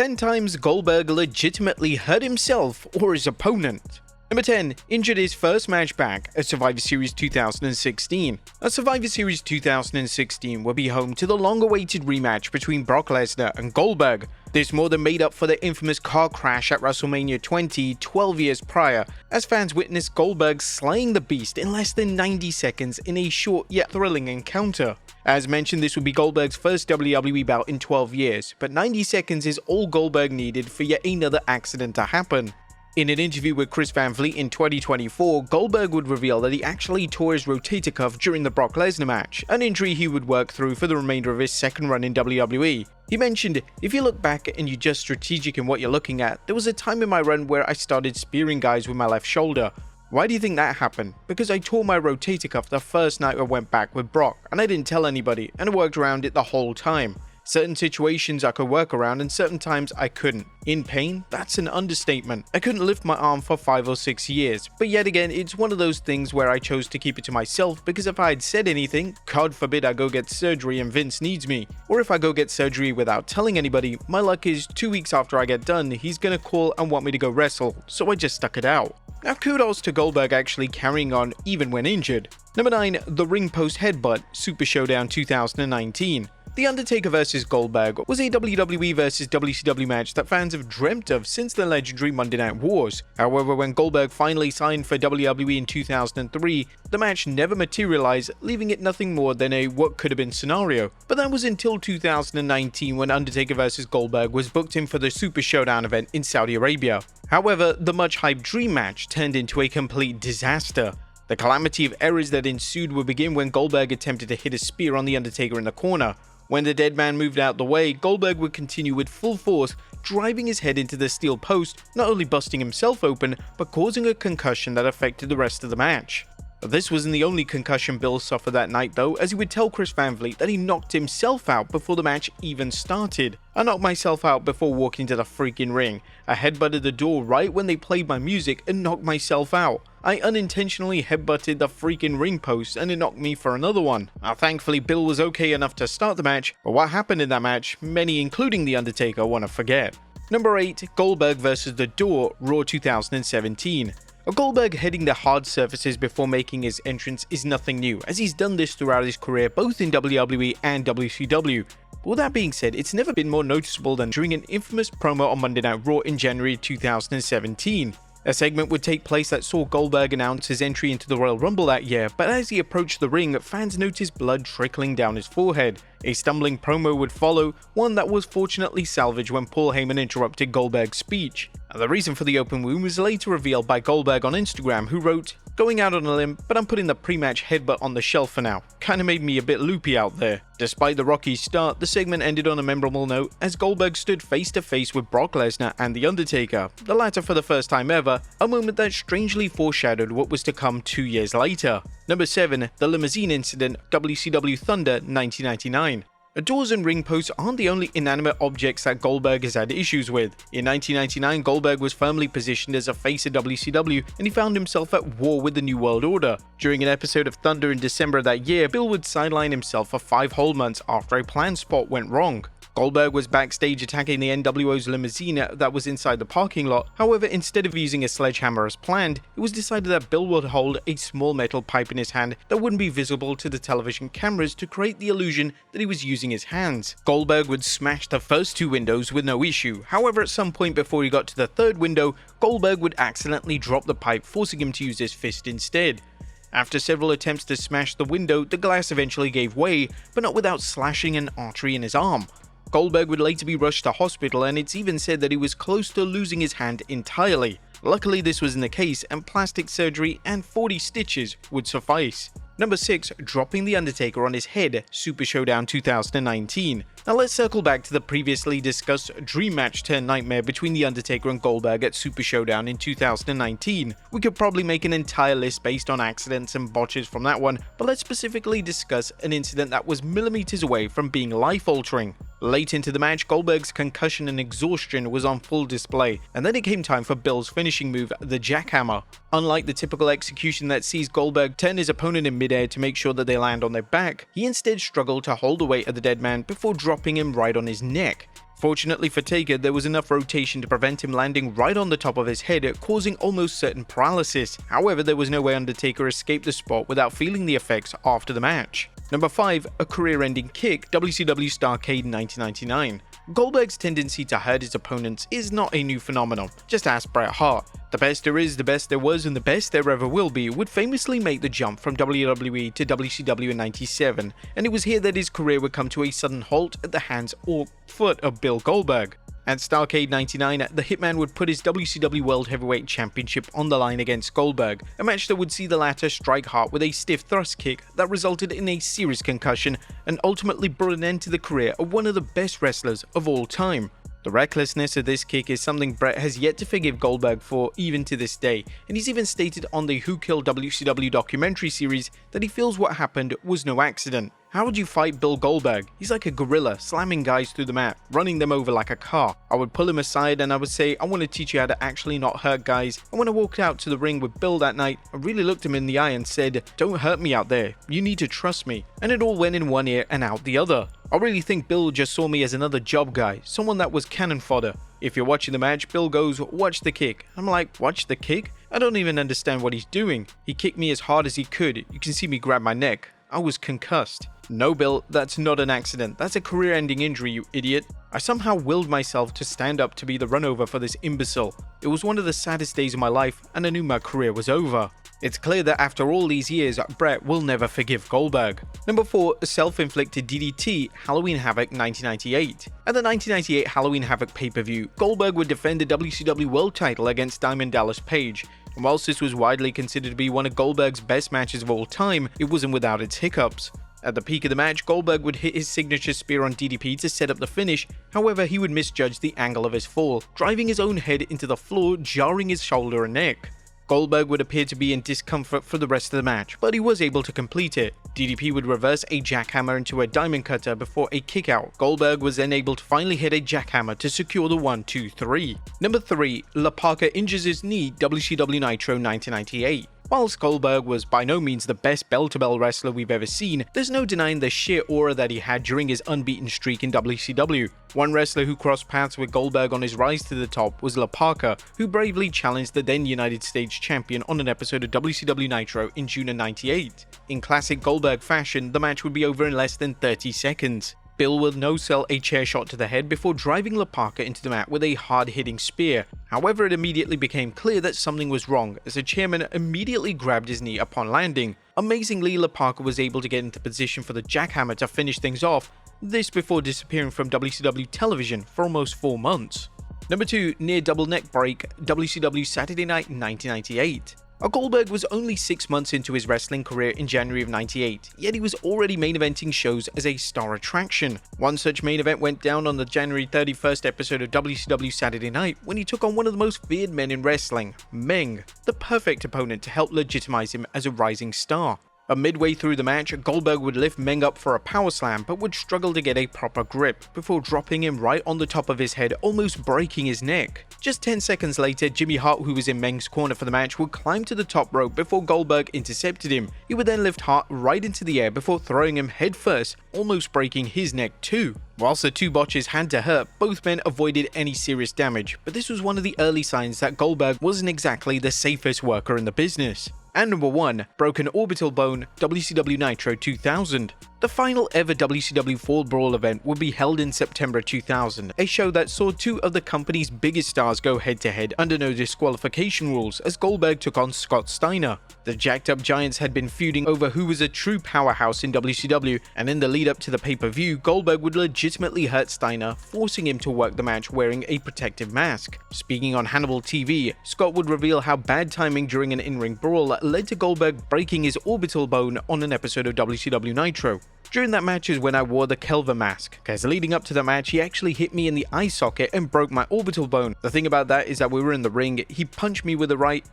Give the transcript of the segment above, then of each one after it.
10 times Goldberg legitimately hurt himself or his opponent. Number 10. Injured his first match back at Survivor Series 2016. Survivor Series 2016 will be home to the long-awaited rematch between Brock Lesnar and Goldberg. This more than made up for the infamous car crash at WrestleMania 20, 12 years prior, as fans witnessed Goldberg slaying the Beast in less than 90 seconds in a short yet thrilling encounter. As mentioned, this would be Goldberg's first WWE bout in 12 years, but 90 seconds is all Goldberg needed for yet another accident to happen. In an interview with Chris Van Vliet in 2024, Goldberg would reveal that he actually tore his rotator cuff during the Brock Lesnar match, an injury he would work through for the remainder of his second run in WWE. He mentioned, "If you look back and you're just strategic in what you're looking at, there was a time in my run where I started spearing guys with my left shoulder. Why do you think that happened? Because I tore my rotator cuff the first night I went back with Brock, and I didn't tell anybody, and I worked around it the whole time. Certain situations I could work around and certain times I couldn't. In pain? That's an understatement. I couldn't lift my arm for 5 or 6 years. But yet again, it's one of those things where I chose to keep it to myself because if I had said anything, God forbid I go get surgery and Vince needs me. Or if I go get surgery without telling anybody, my luck is 2 weeks after I get done, he's gonna call and want me to go wrestle. So I just stuck it out." Now kudos to Goldberg actually carrying on even when injured. Number 9. The ring post headbutt, Super Showdown 2019. The Undertaker vs. Goldberg was a WWE vs. WCW match that fans have dreamt of since the legendary Monday Night Wars. However, when Goldberg finally signed for WWE in 2003, the match never materialized, leaving it nothing more than a what could have been scenario. But that was until 2019 when Undertaker vs. Goldberg was booked in for the Super Showdown event in Saudi Arabia. However, the much hyped dream match turned into a complete disaster. The calamity of errors that ensued would begin when Goldberg attempted to hit a spear on The Undertaker in the corner. When the dead man moved out the way, Goldberg would continue with full force, driving his head into the steel post, not only busting himself open, but causing a concussion that affected the rest of the match. This wasn't the only concussion Bill suffered that night though, as he would tell Chris Van Vliet that he knocked himself out before the match even started. "I knocked myself out before walking to the freaking ring. I headbutted the door right when they played my music and knocked myself out. I unintentionally headbutted the freaking ring post and it knocked me for another one." Now thankfully Bill was okay enough to start the match, but what happened in that match, many including The Undertaker want to forget. Number 8. Goldberg vs. The Door, Raw 2017. Goldberg hitting the hard surfaces before making his entrance is nothing new, as he's done this throughout his career both in WWE and WCW. But with that being said, it's never been more noticeable than during an infamous promo on Monday Night Raw in January 2017. A segment would take place that saw Goldberg announce his entry into the Royal Rumble that year, but as he approached the ring, fans noticed blood trickling down his forehead. A stumbling promo would follow, one that was fortunately salvaged when Paul Heyman interrupted Goldberg's speech. The reason for the open wound was later revealed by Goldberg on Instagram, who wrote, "Going out on a limb, but I'm putting the pre-match headbutt on the shelf for now. Kinda made me a bit loopy out there." Despite the rocky start, the segment ended on a memorable note as Goldberg stood face to face with Brock Lesnar and The Undertaker, the latter for the first time ever, a moment that strangely foreshadowed what was to come 2 years later. Number 7. The Limousine Incident, WCW Thunder 1999. Doors and ring posts aren't the only inanimate objects that Goldberg has had issues with. In 1999, Goldberg was firmly positioned as a face of WCW and he found himself at war with the New World Order. During an episode of Thunder in December of that year, Bill would sideline himself for 5 whole months after a planned spot went wrong. Goldberg was backstage attacking the NWO's limousine that was inside the parking lot. However, instead of using a sledgehammer as planned, it was decided that Bill would hold a small metal pipe in his hand that wouldn't be visible to the television cameras to create the illusion that he was using his hands. Goldberg would smash the first 2 windows with no issue. However, at some point before he got to the 3rd window, Goldberg would accidentally drop the pipe, forcing him to use his fist instead. After several attempts to smash the window, the glass eventually gave way, but not without slashing an artery in his arm. Goldberg would later be rushed to hospital, and it's even said that he was close to losing his hand entirely. Luckily this wasn't the case, and plastic surgery and 40 stitches would suffice. Number 6. Dropping The Undertaker on his head, Super Showdown 2019. Now let's circle back to the previously discussed dream match turned nightmare between The Undertaker and Goldberg at Super Showdown in 2019. We could probably make an entire list based on accidents and botches from that one, but let's specifically discuss an incident that was millimeters away from being life-altering. Late into the match, Goldberg's concussion and exhaustion was on full display, and then it came time for Bill's finishing move, the jackhammer. Unlike the typical execution that sees Goldberg turn his opponent in midair to make sure that they land on their back, he instead struggled to hold the weight of the dead man before dropping him right on his neck. Fortunately for Taker, there was enough rotation to prevent him landing right on the top of his head, causing almost certain paralysis. However, there was no way Undertaker escaped the spot without feeling the effects after the match. Number 5. A career-ending kick, WCW Starrcade 1999. Goldberg's tendency to hurt his opponents is not a new phenomenon. Just ask Bret Hart. The best there is, the best there was, and the best there ever will be would famously make the jump from WWE to WCW in '97, and it was here that his career would come to a sudden halt at the hands or foot of Bill Goldberg. At Starrcade 99, the Hitman would put his WCW World Heavyweight Championship on the line against Goldberg, a match that would see the latter strike Hart with a stiff thrust kick that resulted in a serious concussion and ultimately brought an end to the career of one of the best wrestlers of all time. The recklessness of this kick is something Bret has yet to forgive Goldberg for even to this day, and he's even stated on the Who Killed WCW documentary series that he feels what happened was no accident. How would you fight Bill Goldberg? He's like a gorilla, slamming guys through the mat, running them over like a car. I would pull him aside and I would say, I want to teach you how to actually not hurt guys. And when I walked out to the ring with Bill that night, I really looked him in the eye and said, don't hurt me out there, you need to trust me. And it all went in one ear and out the other. I really think Bill just saw me as another job guy, someone that was cannon fodder. If you're watching the match, Bill goes, watch the kick. I'm like, watch the kick? I don't even understand what he's doing. He kicked me as hard as he could. You can see me grab my neck. I was concussed. No, Bill, that's not an accident. That's a career-ending injury, you idiot. I somehow willed myself to stand up to be the runover for this imbecile. It was one of the saddest days of my life, and I knew my career was over. It's clear that after all these years, Bret will never forgive Goldberg. Number 4. Self-inflicted DDT, Halloween Havoc 1998. At the 1998 Halloween Havoc pay-per-view, Goldberg would defend the WCW World title against Diamond Dallas Page. And whilst this was widely considered to be one of Goldberg's best matches of all time, it wasn't without its hiccups. At the peak of the match, Goldberg would hit his signature spear on DDP to set up the finish, however he would misjudge the angle of his fall, driving his own head into the floor, jarring his shoulder and neck. Goldberg would appear to be in discomfort for the rest of the match, but he was able to complete it. DDP would reverse a jackhammer into a diamond cutter before a kickout. Goldberg was then able to finally hit a jackhammer to secure the 1-2-3. Number 3. La Parka injures his knee, WCW Nitro 1998. Whilst Goldberg was by no means the best bell-to-bell wrestler we've ever seen, there's no denying the sheer aura that he had during his unbeaten streak in WCW. One wrestler who crossed paths with Goldberg on his rise to the top was La Parka, who bravely challenged the then United States champion on an episode of WCW Nitro in June of '98. In classic Goldberg fashion, the match would be over in less than 30 seconds. Bill would no-sell a chair shot to the head before driving La Parka into the mat with a hard-hitting spear. However, it immediately became clear that something was wrong, as the chairman immediately grabbed his knee upon landing. Amazingly, La Parka was able to get into position for the jackhammer to finish things off, this before disappearing from WCW television for almost 4 months. Number 2. Near double neck break, WCW Saturday Night 1998. Goldberg was only 6 months into his wrestling career in January of '98, yet he was already main eventing shows as a star attraction. One such main event went down on the January 31st episode of WCW Saturday Night when he took on one of the most feared men in wrestling, Meng, the perfect opponent to help legitimize him as a rising star. Midway through the match, Goldberg would lift Meng up for a power slam but would struggle to get a proper grip before dropping him right on the top of his head, almost breaking his neck. Just 10 seconds later, Jimmy Hart, who was in Meng's corner for the match, would climb to the top rope before Goldberg intercepted him. He would then lift Hart right into the air before throwing him headfirst, almost breaking his neck too. Whilst the two botches had to hurt, both men avoided any serious damage, but this was one of the early signs that Goldberg wasn't exactly the safest worker in the business. And number 1, Broken Orbital Bone, WCW Nitro 2000. The final ever WCW Fall Brawl event would be held in September 2000, a show that saw two of the company's biggest stars go head-to-head under no disqualification rules as Goldberg took on Scott Steiner. The jacked up giants had been feuding over who was a true powerhouse in WCW, and in the lead up to the pay-per-view, Goldberg would legitimately hurt Steiner, forcing him to work the match wearing a protective mask. Speaking on Hannibal TV, Scott would reveal how bad timing during an in-ring brawl led to Goldberg breaking his orbital bone on an episode of WCW Nitro. During that match is when I wore the Kelva mask, because leading up to the match he actually hit me in the eye socket and broke my orbital bone. The thing about that is that we were in the ring, he punched me with the right,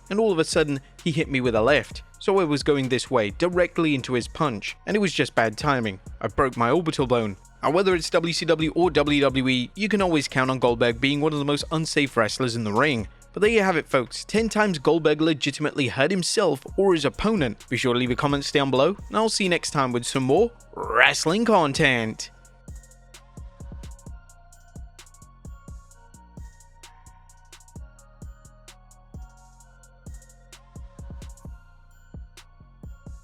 and all of a sudden he hit me with a left. So I was going this way, directly into his punch, and it was just bad timing. I broke my orbital bone. Now, whether it's WCW or WWE, you can always count on Goldberg being one of the most unsafe wrestlers in the ring. But there you have it, folks. 10 times Goldberg legitimately hurt himself or his opponent. Be sure to leave a comment down below, and I'll see you next time with some more wrestling content.